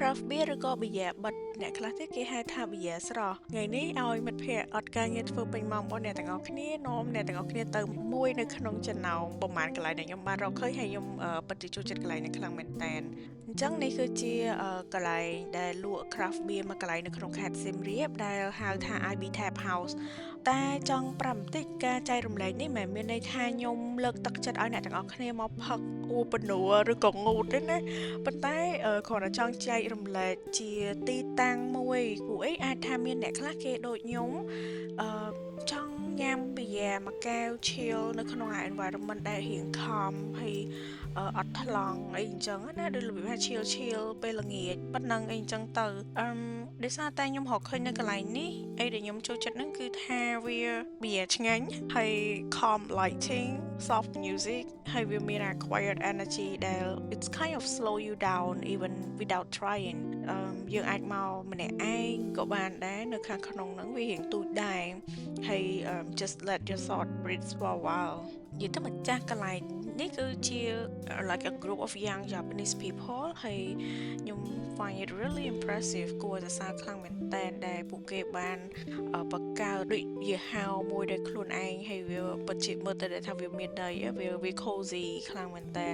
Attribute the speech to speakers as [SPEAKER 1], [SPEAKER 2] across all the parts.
[SPEAKER 1] craft beer ឬក៏ beer បិទអ្នកខ្លះទៀតគេហៅថា beer ស្រស់ថ្ងៃនេះឲ្យមិត្តភ័ក្តិអត់ការងារធ្វើពេញម៉ោងរបស់អ្នកទាំងអស់គ្នានាំអ្នកទាំងអស់គ្នាទៅមួយនៅក្នុងចំណោមប្រហែលកន្លែងដែលខ្ញុំបានរកឃើញហើយខ្ញុំពិតជាចូលចិត្តកន្លែងនេះខ្លាំងមែនតើអញ្ចឹងនេះគឺជាកន្លែងដែលលក់ craft beer មួយកន្លែងនៅក្នុងខេត្តសៀមរាបដែលហៅថា IB Tap House តែចង់ប្រាប់បន្តិចការចែករំលែកនេះមិនមែនមានន័យថាខ្ញុំលើកទឹកចិត្តឲ្យអ្នកទាំងអស់គ្នាមកផឹកអួបនួឬក៏ងូតទេណាប៉ុន្តែគ្រាន់តែចង់ចែករំលែកជាទីតាំងមួយព្រោះអីអាចថាមានអ្នកខ្លះគេដូចខ្ញុំអឺចង់ញ៉ាំប៊ីយ៉ាមួយកែវ chill នៅក្នុង environment ដែលរៀងខំហើយអត់ថ្លង់អីអញ្ចឹងណាដូចរបៀបថា chill chill ពេលល្ងាចប៉ុណ្ណឹងអីអញ្ចឹងទៅដោយសារតែខ្ញុំរកឃើញនៅកន្លែងនេះអីដែលខ្ញុំចូលចិត្តហ្នឹងគឺថាវាប៊ីយ៉ាឆ្ងាញ់ហើយ calm lighting soft music ហើយវាមាន quiet energy ដែល it's kind of slow you down even without trying យើងអាចមកម្នាក់ឯងក៏បានដែរនៅខាងក្នុងហ្នឹងវារៀងទូចដែរហើយ just let your thought breathe for a while និយាយទៅម្ចាស់កន្លែងនេះគឺជា like a group of young Japanese people ហើយខ្ញុំ find it really impressive គួរតែសើចខ្លាំងមែនតើដែលពួកគេបានបង្កើតដូចយីហោមួយដោយខ្លួនឯងហើយវាពិតជាមើលទៅថាវាមានន័យវា cozy ខ្លាំងមែនតើ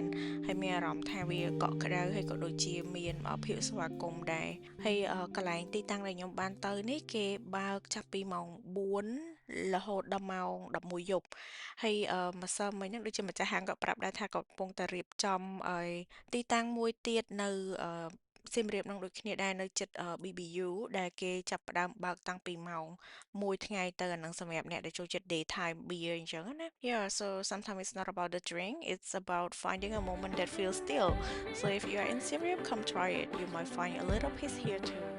[SPEAKER 1] ហើយមានអារម្មណ៍ថាវាកក់ក្ដៅហើយក៏ដូចជាមានភាពស្វាគមន៍ដែរហើយកន្លែងទីតាំងដែលខ្ញុំបានទៅនេះគេបើកចាប់ពីម៉ោង4រហូតដល់ម៉ោង11យប់ហើយម្សិលមិញហ្នឹងដូចជាម្ចាស់ហាងក៏ប្រាប់ដែរថាក៏កំពុងតែរៀបចំឲ្យទីតាំងមួយទៀតនៅសៀមរាបនឹងដូចគ្នាដែរនៅជិត BBU ដែលគេចាប់ផ្ដើមបើកតាំងពីម៉ោង1ថ្ងៃទៅអានឹងសម្រាប់អ្នកដែលចូលចិត្ត daytime beer អញ្ចឹងណា Yeah so sometimes it's not about the drink it's about finding a moment that feels still so if you are in Siem Reap come try it you might find a little peace here too